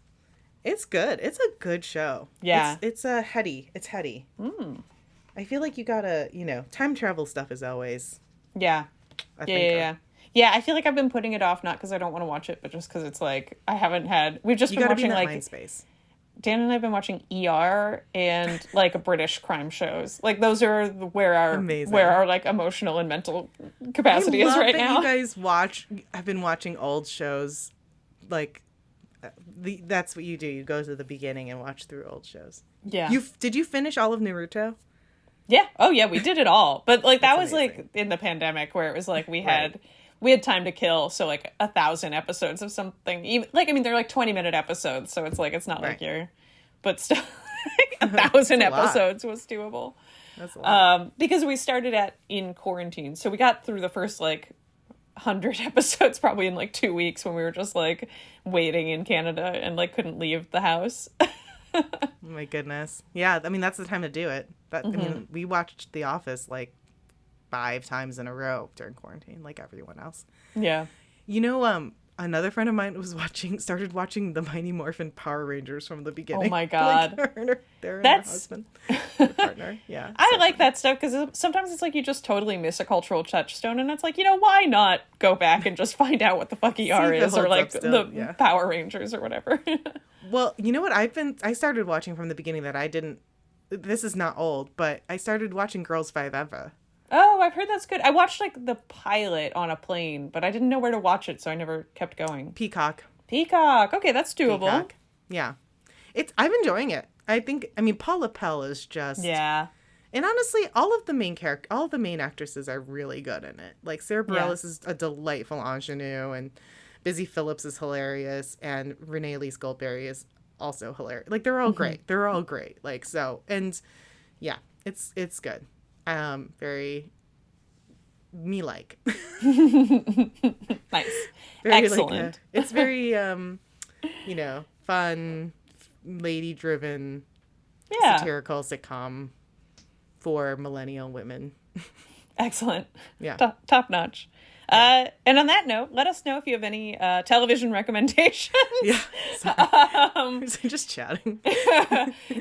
good. It's a good show. Yeah. It's heady. It's heady. I feel like you gotta, you know, time travel stuff is always... Yeah. Yeah, I feel like I've been putting it off, not because I don't want to watch it, but just because it's like, I haven't had... We've just been watching like... mind space. Dan and I have been watching ER and like British crime shows. Like those are where our like emotional and mental capacity is right now. You guys have been watching old shows. Like that's what you do. You go to the beginning and watch through old shows. Yeah. Did you finish all of Naruto? Yeah. Oh yeah, we did it all. But like that was amazing. like in the pandemic where it was like we had time to kill, so like 1,000 episodes of something. Even, like I mean, they're like 20-minute episodes, so it's like it's not like you're, but still, like 1,000 episodes was doable. That's a lot. Because we started in quarantine, so we got through the first like 100 episodes probably in like 2 weeks when we were just like waiting in Canada and like couldn't leave the house. Oh my goodness. Yeah, I mean that's the time to do it. But I mean, we watched The Office like 5 times in a row during quarantine, like everyone else. Yeah. You know, another friend of mine started watching the Mighty Morphin Power Rangers from the beginning. Oh my God. Like her husband, her partner. Yeah. I like that stuff because sometimes it's like you just totally miss a cultural touchstone, and it's like, you know, why not go back and just find out what the fuck ER is, or like the Power Rangers or whatever. Well, you know what I started watching from the beginning this is not old, but I started watching Girls 5 Eva. Oh, I've heard that's good. I watched like the pilot on a plane, but I didn't know where to watch it, so I never kept going. Peacock. Okay, that's doable. Peacock. Yeah. I'm enjoying it. I mean, Paula Pell is just... Yeah. And honestly, all of the main actresses are really good in it. Like, Sarah Bareilles is a delightful ingenue, and Busy Phillips is hilarious, and Renee Lee Goldberry is also hilarious. Like, they're all great. They're all great. Like, so, and yeah, it's good. Very, me like. Nice. Very, Excellent. It's very, fun, lady-driven, satirical sitcom for millennial women. Excellent. Yeah. Top notch. And on that note, let us know if you have any television recommendations. Yeah. Sorry. Just chatting.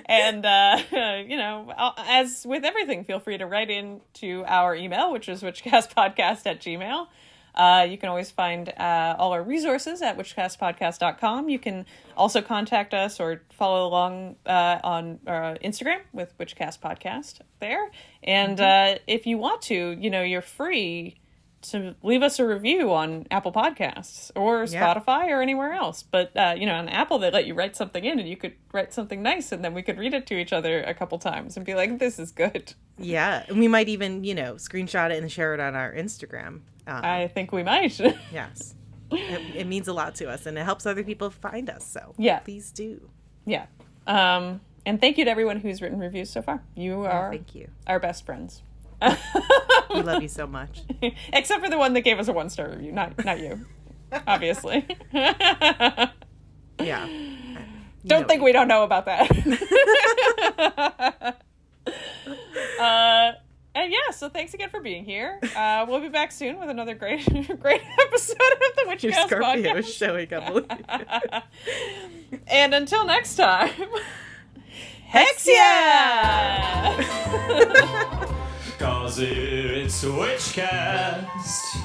And, as with everything, feel free to write in to our email, which is witchcastpodcast@gmail.com. You can always find all our resources at witchcastpodcast.com. You can also contact us or follow along on Instagram with Witchcast Podcast there. And if you want to, you're free to leave us a review on Apple Podcasts or Spotify or anywhere else. But, on Apple, they let you write something in and you could write something nice and then we could read it to each other a couple times and be like, this is good. Yeah. And we might even, screenshot it and share it on our Instagram. I think we might. Yes. It means a lot to us and it helps other people find us. So please do. Yeah. And thank you to everyone who's written reviews so far. You are thank you. Our best friends. We love you so much. Except for the one that gave us a 1-star review. Not you. Obviously. Yeah. Don't think we don't know about that. And so thanks again for being here. We'll be back soon with another great episode of the Witchcast Podcast. Your Scorpio is showing up. And until next time, Hexia! 'Cause it's Witchcast.